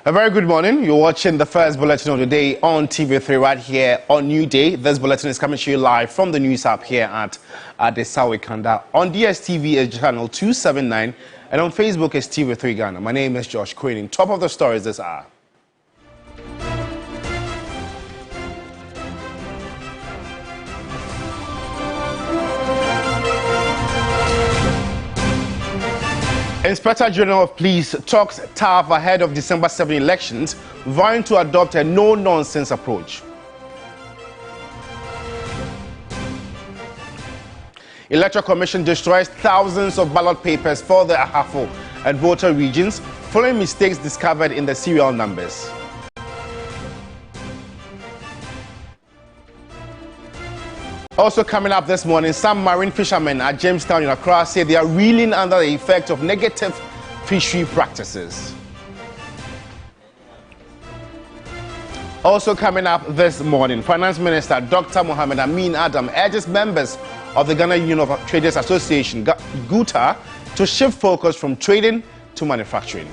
A very good morning. You're watching the first bulletin of the day on TV3 right here on New Day. This bulletin is coming to you live from the news app here at Adesawe Kanda. On DSTV is channel 279 and on Facebook is TV3 Ghana. My name is Josh Queening. Top of the stories this hour. Inspector General of Police talks tough ahead of December 7 elections, vowing to adopt a no-nonsense approach. Electoral Commission destroys thousands of ballot papers for the Ahafo and voter regions, following mistakes discovered in the serial numbers. Also coming up this morning, some marine fishermen at Jamestown in Accra say they are reeling under the effect of negative fishery practices. Also coming up this morning, Finance Minister Dr. Mohammed Amin Adam urges members of the Ghana Union of Traders Association, GUTA, to shift focus from trading to manufacturing.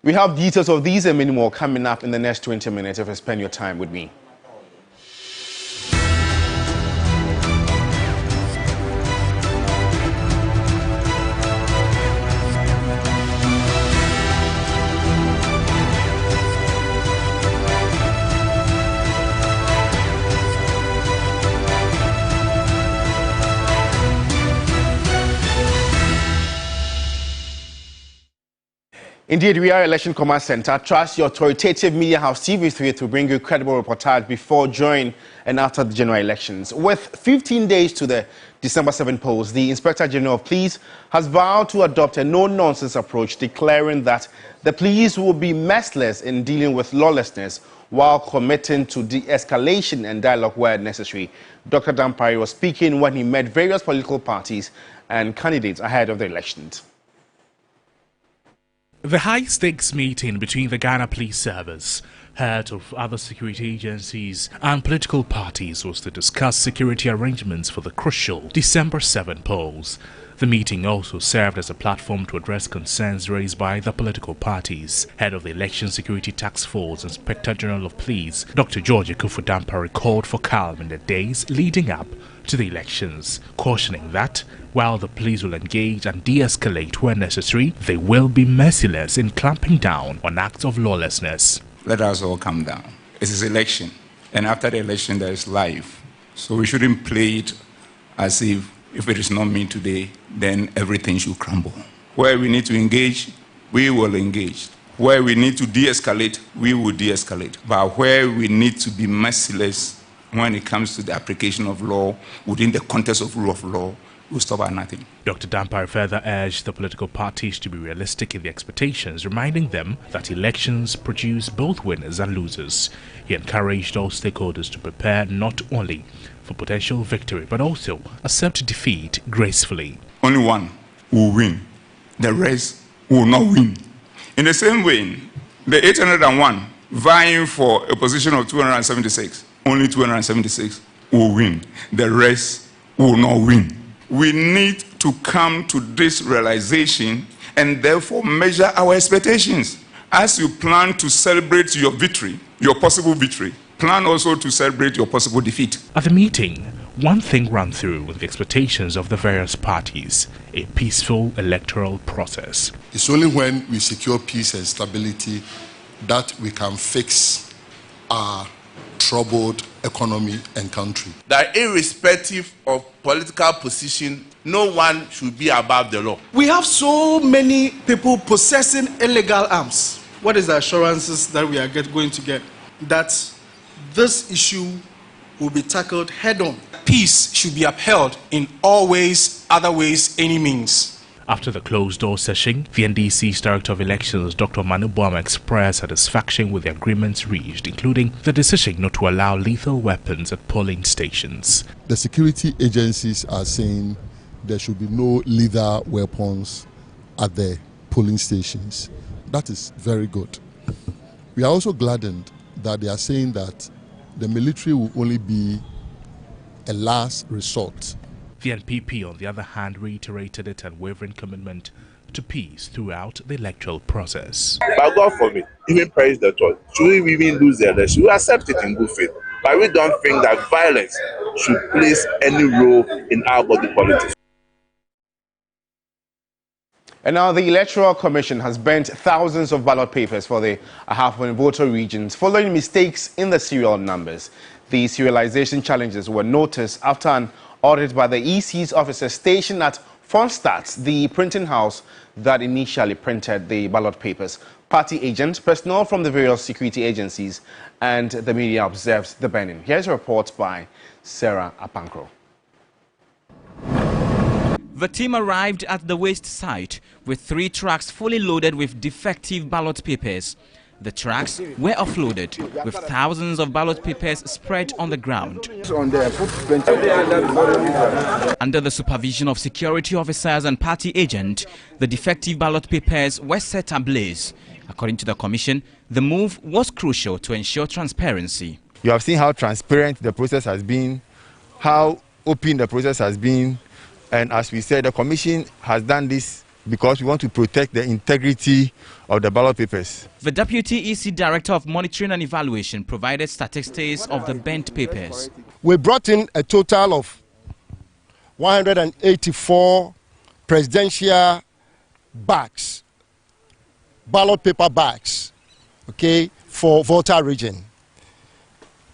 We have details of these and many more coming up in the next 20 minutes if you spend your time with me. Indeed, we are Election Command Center. Trust your authoritative media house TV3 to bring you credible reportage before, during, and after the general elections. With 15 days to the December 7 polls, the Inspector General of Police has vowed to adopt a no-nonsense approach, declaring that the police will be merciless in dealing with lawlessness while committing to de-escalation and dialogue where necessary. Dr. Dampari was speaking when he met various political parties and candidates ahead of the elections. The high-stakes meeting between the Ghana Police Service, head of other security agencies and political parties was to discuss security arrangements for the crucial December 7 polls. The meeting also served as a platform to address concerns raised by the political parties. Head of the Election Security Task Force, Inspector General of Police, Dr. George Dampari, called for calm in the days leading up to the elections, cautioning that while the police will engage and de-escalate where necessary, they will be merciless in clamping down on acts of lawlessness. Let us all calm down. It is election, and after the election there is life. So we shouldn't play it as if it is not me today, then everything should crumble. Where we need to engage, we will engage. Where we need to de-escalate, we will de-escalate. But where we need to be merciless when it comes to the application of law within the context of rule of law, we'll stop at nothing. Dr. Dampari further urged the political parties to be realistic in their expectations, reminding them that elections produce both winners and losers. He encouraged all stakeholders to prepare not only for potential victory, but also accept defeat gracefully. Only one will win. The rest will not win. In the same way, the 801 vying for a position of 276, only 276 will win. The rest will not win. We need to come to this realization and therefore measure our expectations. As you plan to celebrate your victory, your possible victory, plan also to celebrate your possible defeat. At the meeting, one thing ran through with the expectations of the various parties: a peaceful electoral process. It's only when we secure peace and stability that we can fix our troubled economy and country. That irrespective of political position, no one should be above the law. We have so many people possessing illegal arms. What is the assurances that we are going to get that this issue will be tackled head-on? Peace should be upheld in all ways, other ways, any means. After the closed-door session, the NDC's Director of Elections, Dr. Manu Boama, expressed satisfaction with the agreements reached, including the decision not to allow lethal weapons at polling stations. The security agencies are saying there should be no lethal weapons at the polling stations. That is very good. We are also gladdened that they are saying that the military will only be a last resort. The NPP, on the other hand, reiterated its unwavering commitment to peace throughout the electoral process. But God forbid, even President thought, should we even lose the election? We accept it in good faith. But we don't think that violence should play any role in our body politics. And now the Electoral Commission has burnt thousands of ballot papers for the Ahafo voter regions following mistakes in the serial numbers. The serialization challenges were noticed after an audit by the EC's officers stationed at Fonstadt, the printing house that initially printed the ballot papers. Party agents, personnel from the various security agencies, and the media observed the burning. Here's a report by Sarah Apankro. The team arrived at the waste site with 3 trucks fully loaded with defective ballot papers. The trucks were offloaded with thousands of ballot papers spread on the ground. Under the supervision of security officers and party agents, the defective ballot papers were set ablaze. According to the commission, the move was crucial to ensure transparency. You have seen how transparent the process has been, how open the process has been, and as we said, the commission has done this because we want to protect the integrity of the ballot papers. The Deputy EC Director of Monitoring and Evaluation provided statistics of the burnt papers. We brought in a total of 184 presidential bags, ballot paper bags, okay, for voter region.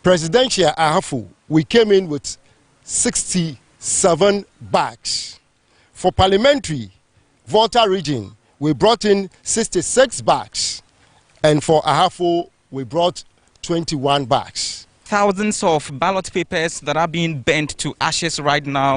Presidential Ahafo, we came in with 67 bags. For parliamentary voter region, we brought in 66 bags, and for Ahafo, we brought 21 bags. Thousands of ballot papers that are being burnt to ashes right now.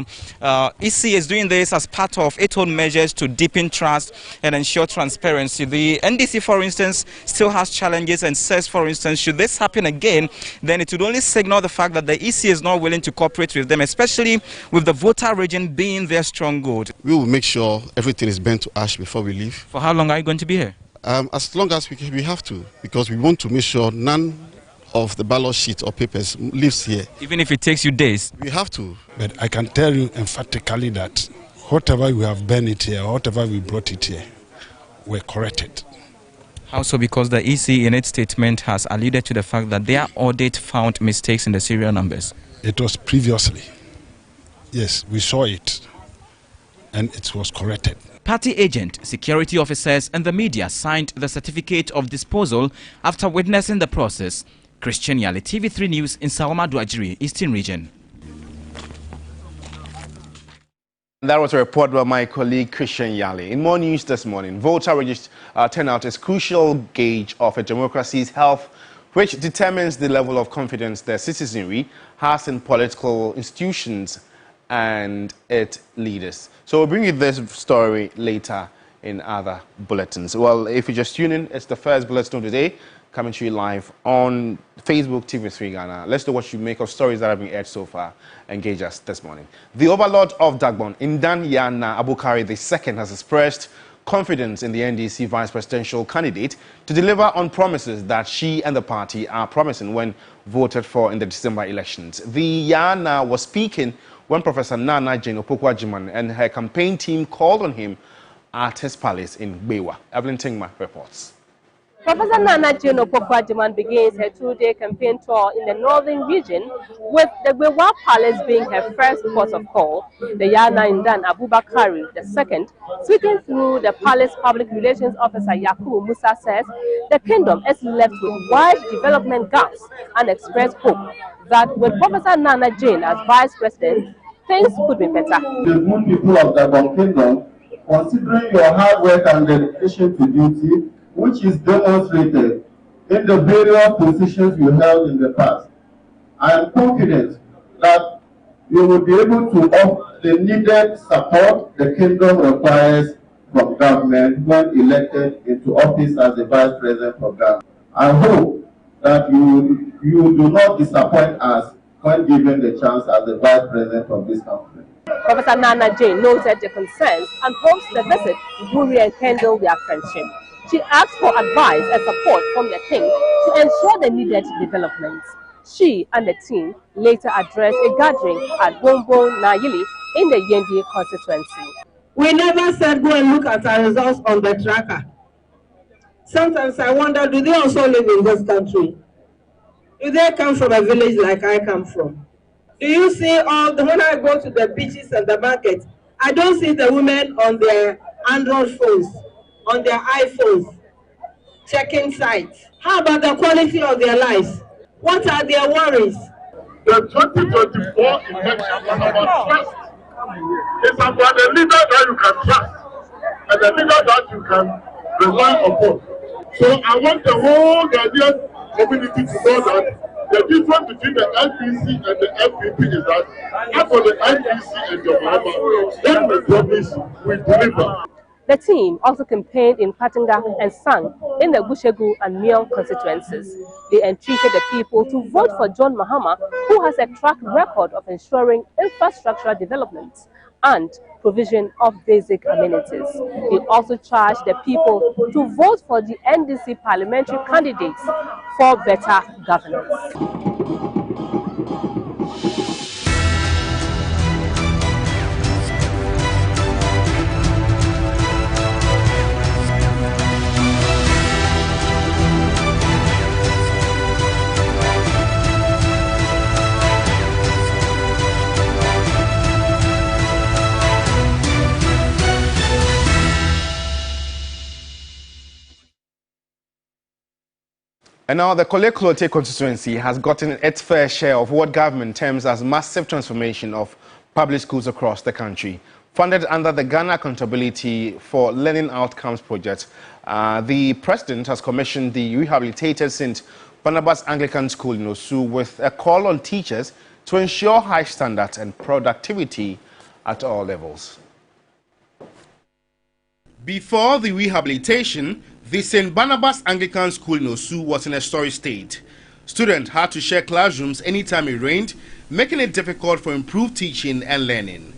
EC is doing this as part of its own measures to deepen trust and ensure transparency. The NDC, for instance, still has challenges and says, for instance, should this happen again, then it would only signal the fact that the EC is not willing to cooperate with them, especially with the voter region being their stronghold. We will make sure everything is burnt to ash before we leave. For how long are you going to be here? As long as we have to, because we want to make sure none of the ballot sheet or papers lives here. Even if it takes you days? We have to. But I can tell you emphatically that whatever we have burned it here, whatever we brought it here, we're corrected. How so? Because the EC in its statement has alluded to the fact that their audit found mistakes in the serial numbers. It was previously. Yes, we saw it and it was corrected. Party agent, security officers and the media signed the certificate of disposal after witnessing the process. Christian Yale, TV3 News in Sawamadu Ajiri, Eastern Region. That was a report by my colleague Christian Yale. In more news this morning, voter turnout is a crucial gauge of a democracy's health, which determines the level of confidence the citizenry has in political institutions and its leaders. So we'll bring you this story later in other bulletins. Well, if you just tune in, it's the first bulletin of the day, coming to you live on Facebook, TV3 Ghana. Let's know what you make of stories that have been aired so far. Engage us this morning. The Overlord of Dagbon, Ndan Yana Abukari II, has expressed confidence in the NDC vice presidential candidate to deliver on promises that she and the party are promising when voted for in the December elections. The Yana was speaking when Professor Nana Jane Opoku-Agyeman and her campaign team called on him at his palace in Bewa. Evelyn Tingma reports. Professor Nana Jane Opoku-Agyeman begins her 2-day campaign tour in the northern region, with the Bewa Palace being her first port of call. The Yana Ndan Abubakari II, speaking through the palace public relations officer Yakubu Musa, says the kingdom is left with wide development gaps and expressed hope that with Professor Nana Jane as vice president, things could be better. The good people of the Dagbon Kingdom, considering your hard work and dedication to duty, which is demonstrated in the various positions you held in the past, I am confident that you will be able to offer the needed support the kingdom requires from government when elected into office as the vice president of Ghana. I hope that you do not disappoint us when given the chance as the vice president of this country. Professor Nana Jane noted the concerns and hopes the visit will rekindle their friendship. She asked for advice and support from the king to ensure the needed developments. She and the team later addressed a gathering at Bombo Nayili in the Yendi constituency. We never said go and look at our results on the tracker. Sometimes I wonder, do they also live in this country? Do they come from a village like I come from? Do you see when I go to the beaches and the market, I don't see the women on their Android phones, on their iPhones, checking sites. How about the quality of their lives? What are their worries? The 2024 election is about trust. It's about the leader that you can trust and the leader that you can rely upon. So I want the whole Ghanaian community to know that the difference between the LPC and the FPP is that after the LPC and the Bahama, then we promise we deliver. The team also campaigned in Patanga and Sang in the Bushegu and Mion constituencies. They entreated the people to vote for John Mahama, who has a track record of ensuring infrastructural development and provision of basic amenities. They also charged the people to vote for the NDC parliamentary candidates for better governance. And now the Korle constituency has gotten its fair share of what government terms as massive transformation of public schools across the country. Funded under the Ghana Accountability for Learning Outcomes project, the president has commissioned the rehabilitated St. Barnabas Anglican School in Osu with a call on teachers to ensure high standards and productivity at all levels. Before the rehabilitation, the St. Barnabas Anglican School in Osu was in a sorry state. Students had to share classrooms anytime it rained, making it difficult for improved teaching and learning.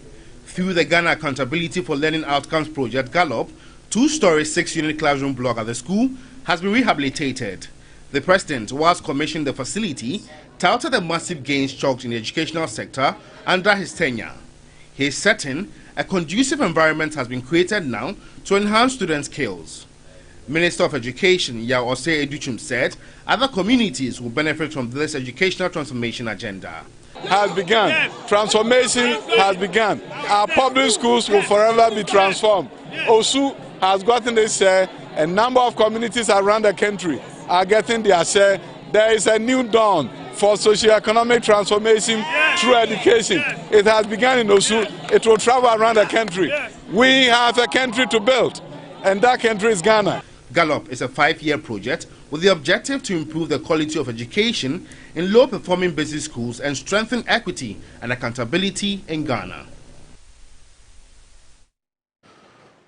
Through the Ghana Accountability for Learning Outcomes project, Gallop, 2-story 6-unit classroom block at the school has been rehabilitated. The president, whilst commissioning the facility, touted the massive gains chalked in the educational sector under his tenure. He is certain a conducive environment has been created now to enhance students' skills. Minister of Education Yao Osei Educhum said other communities will benefit from this educational transformation agenda. Has begun. Transformation has begun. Our public schools will forever be transformed. Osu has gotten its share. A number of communities around the country are getting their share. There is a new dawn for socio-economic transformation through education. It has begun in Osu. It will travel around the country. We have a country to build, and that country is Ghana. Gallop is a 5-year project with the objective to improve the quality of education in low-performing basic schools and strengthen equity and accountability in Ghana.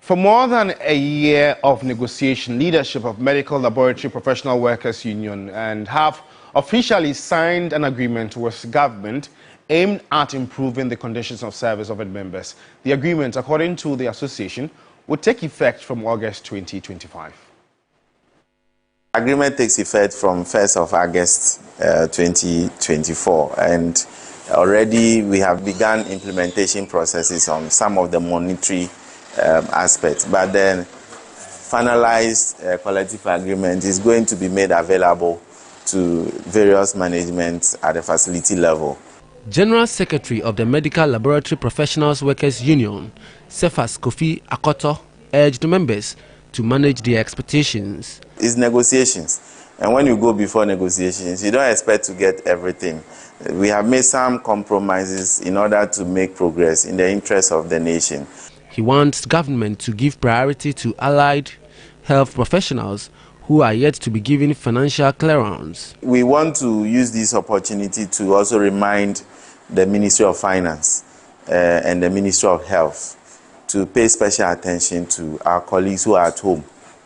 For more than a year of negotiation, leadership of Medical Laboratory Professional Workers Union and have officially signed an agreement with government aimed at improving the conditions of service of its members. The agreement, according to the association, would take effect from August 2025. Agreement takes effect from 1st of August 2024, and already we have begun implementation processes on some of the monetary aspects, but then finalized collective agreement is going to be made available to various managements at the facility level. General Secretary of the Medical Laboratory Professionals Workers Union, Cephas Kofi Akoto, urged members to manage their expectations. It's negotiations, and when you go before negotiations, you don't expect to get everything. We have made some compromises in order to make progress in the interest of the nation. He wants government to give priority to allied health professionals who are yet to be given financial clearance. We want to use this opportunity to also remind the Ministry of Finance and the Ministry of Health to pay special attention to our colleagues who are at home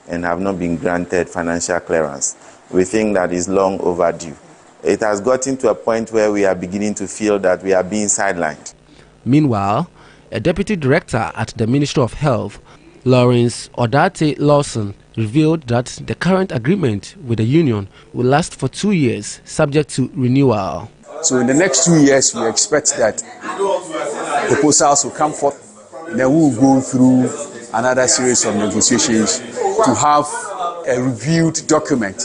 and have not been granted financial clearance. We think that is long overdue. It has gotten to a point where we are beginning to feel that we are being sidelined. Meanwhile, a deputy director at the Ministry of Health, Lawrence Odate Lawson, revealed that the current agreement with the union will last for 2 years, subject to renewal. So in the next 2 years, we expect that proposals will come forth. Then we will go through another series of negotiations to have a reviewed document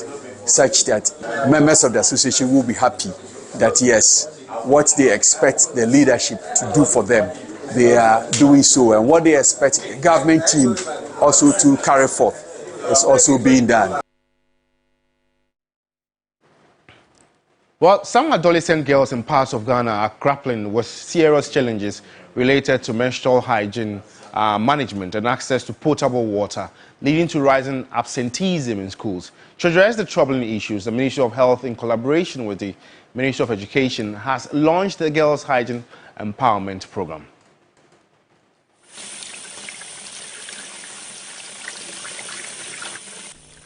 such that members of the association will be happy that yes, what they expect the leadership to do for them, they are doing so, and what they expect the government team also to carry forth is also being done. Well, some adolescent girls in parts of Ghana are grappling with serious challenges related to menstrual hygiene management and access to potable water, leading to rising absenteeism in schools. To address the troubling issues, the Ministry of Health, in collaboration with the Ministry of Education, has launched the Girls Hygiene Empowerment Program.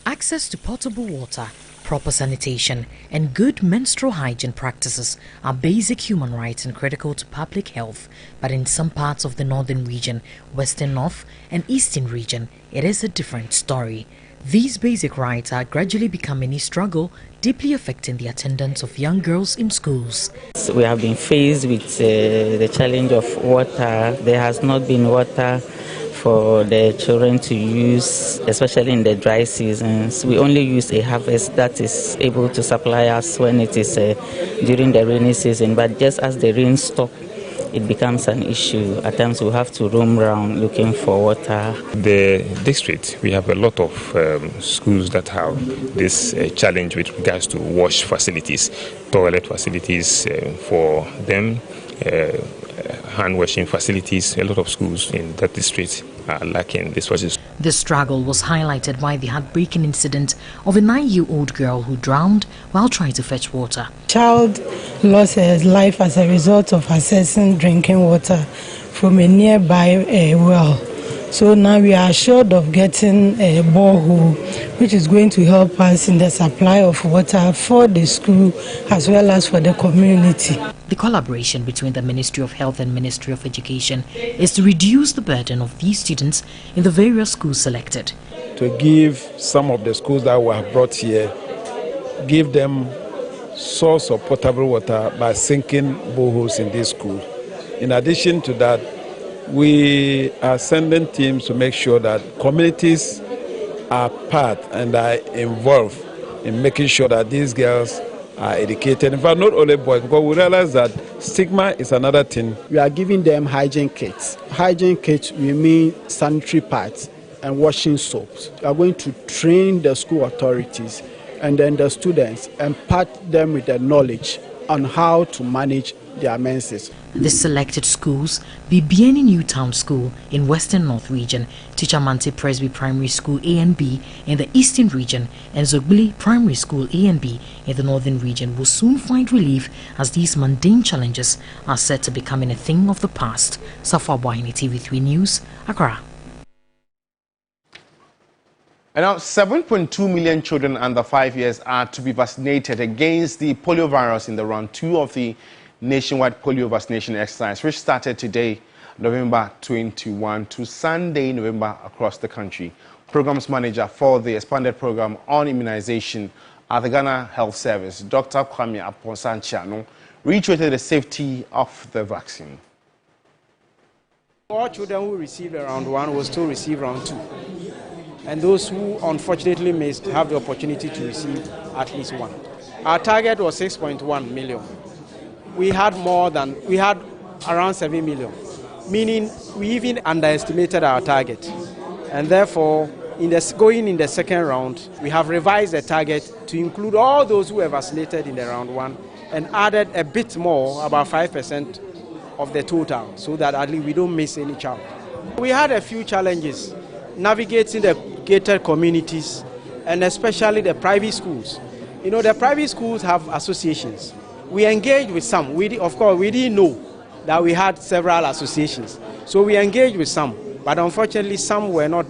Access to potable water, proper sanitation, and good menstrual hygiene practices are basic human rights and critical to public health. But in some parts of the northern region, western north, and eastern region, it is a different story. These basic rights are gradually becoming a struggle, deeply affecting the attendance of young girls in schools. We have been faced with the challenge of water. There has not been water for the children to use, especially in the dry seasons. We only use a harvest that is able to supply us when it is during the rainy season. But just as the rain stops, it becomes an issue. At times we have to roam around looking for water. The district, we have a lot of schools that have this challenge with regards to wash facilities, toilet facilities for them, hand washing facilities. A lot of schools in that district are lacking these facilities. The struggle was highlighted by the heartbreaking incident of a 9-year-old girl who drowned while trying to fetch water. Child lost her life as a result of accessing drinking water from a nearby well. So now we are assured of getting a borehole, which is going to help us in the supply of water for the school as well as for the community. The collaboration between the Ministry of Health and Ministry of Education is to reduce the burden of these students in the various schools selected. To give some of the schools that we have brought here, give them source of potable water by sinking boreholes in this school. In addition to that, we are sending teams to make sure that communities are part and are involved in making sure that these girls are educated. In fact, not only boys, because we realize that stigma is another thing. We are giving them hygiene kits. Hygiene kits, we mean sanitary pads and washing soaps. We are going to train the school authorities and then the students, impart them with the knowledge on how to manage their menses. The selected schools be Bieni Newtown School in Western North Region, Teacher Mante Presby Primary School A and B in the Eastern Region, and Zogbili Primary School A and B in the Northern Region will soon find relief as these mundane challenges are set to becoming a thing of the past. Safa Boyne, TV3 News, Accra. And now 7.2 million children under 5 years are to be vaccinated against the polio virus in the round 2 of the nationwide polio vaccination exercise, which started today, November 21 to Sunday, November, across the country. Programs manager for the expanded program on immunization at the Ghana Health Service, Dr. Kwame Aponsanchiano, reiterated the safety of the vaccine. All children who received round 1 will still receive round 2. And those who unfortunately missed have the opportunity to receive at least 1. Our target was 6.1 million. We had around 7 million, meaning we even underestimated our target. And therefore, going in the second round, we have revised the target to include all those who were vaccinated in the round 1 and added a bit more, about 5% of the total, so that at least we don't miss any child. We had a few challenges navigating the gated communities and especially the private schools. You know, the private schools have associations. We engaged with some. Of course, we didn't know that we had several associations. So we engaged with some, but unfortunately some were not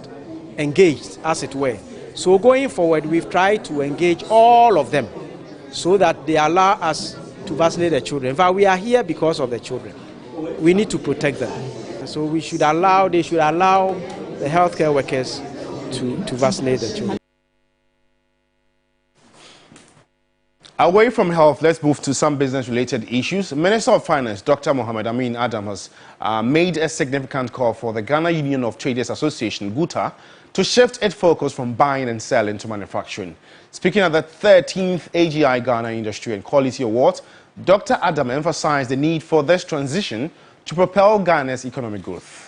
engaged, as it were. So going forward, we've tried to engage all of them so that they allow us to vaccinate the children. In fact, we are here because of the children. We need to protect them. So they should allow the healthcare workers to vaccinate the children. Away from health, let's move to some business-related issues. Minister of Finance, Dr. Mohamed Amin Adam, has made a significant call for the Ghana Union of Traders Association, GUTA, to shift its focus from buying and selling to manufacturing. Speaking at the 13th AGI Ghana Industry and Quality Awards, Dr. Adam emphasized the need for this transition to propel Ghana's economic growth.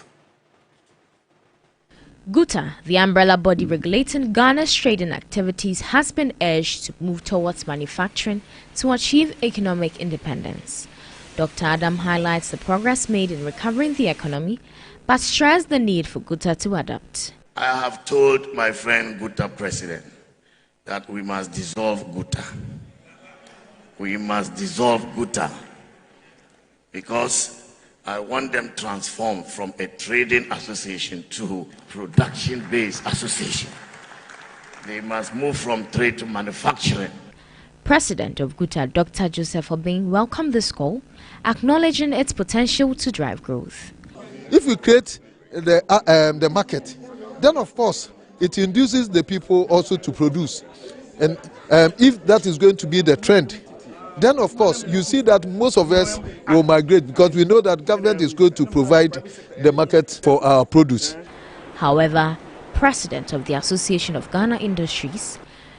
GUTA, the umbrella body regulating Ghana's trading activities, has been urged to move towards manufacturing to achieve economic independence. Dr. Adam highlights the progress made in recovering the economy, but stressed the need for GUTA to adapt. I have told my friend GUTA president that we must dissolve GUTA. We must dissolve GUTA because I want them transformed from a trading association to production-based association. They must move from trade to manufacturing. President of GUTA, Dr. Joseph Obeng, welcomed this call, acknowledging its potential to drive growth. If we create the market, then of course it induces the people also to produce. And if that is going to be the trend, then of course you see that most of us will migrate because we know that government is going to provide the market for our produce. However, President of the Association of Ghana Industries,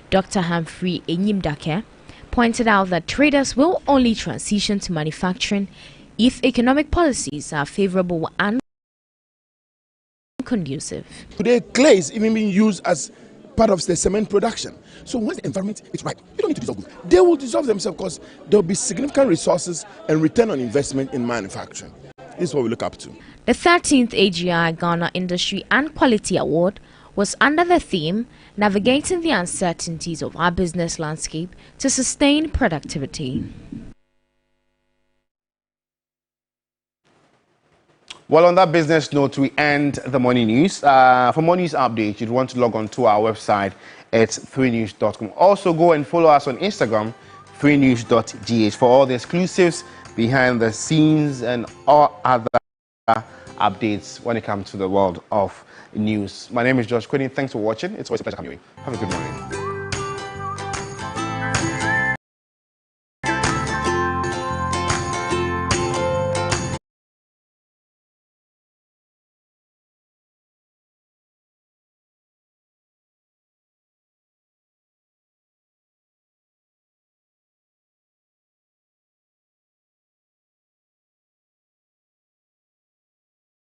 Dr. Humphrey Enyimdake, pointed out that traders will only transition to manufacturing if economic policies are favorable and conducive. Today, clay is even being used as part of the cement production. So once the environment is right, you don't need to dissolve them. They will dissolve themselves because there will be significant resources and return on investment in manufacturing. This is what we look up to. The 13th AGI Ghana Industry and Quality Award was under the theme Navigating the Uncertainties of Our Business Landscape to Sustain Productivity. Well, on that business note, we end the morning news. For more news updates, you'd want to log on to our website at 3news.com. Also, go and follow us on Instagram, 3news.gh, for all the exclusives, behind the scenes, and all other updates when it comes to the world of news. My name is Josh Quinn. Thanks for watching. It's always a pleasure coming your way. Have a good morning.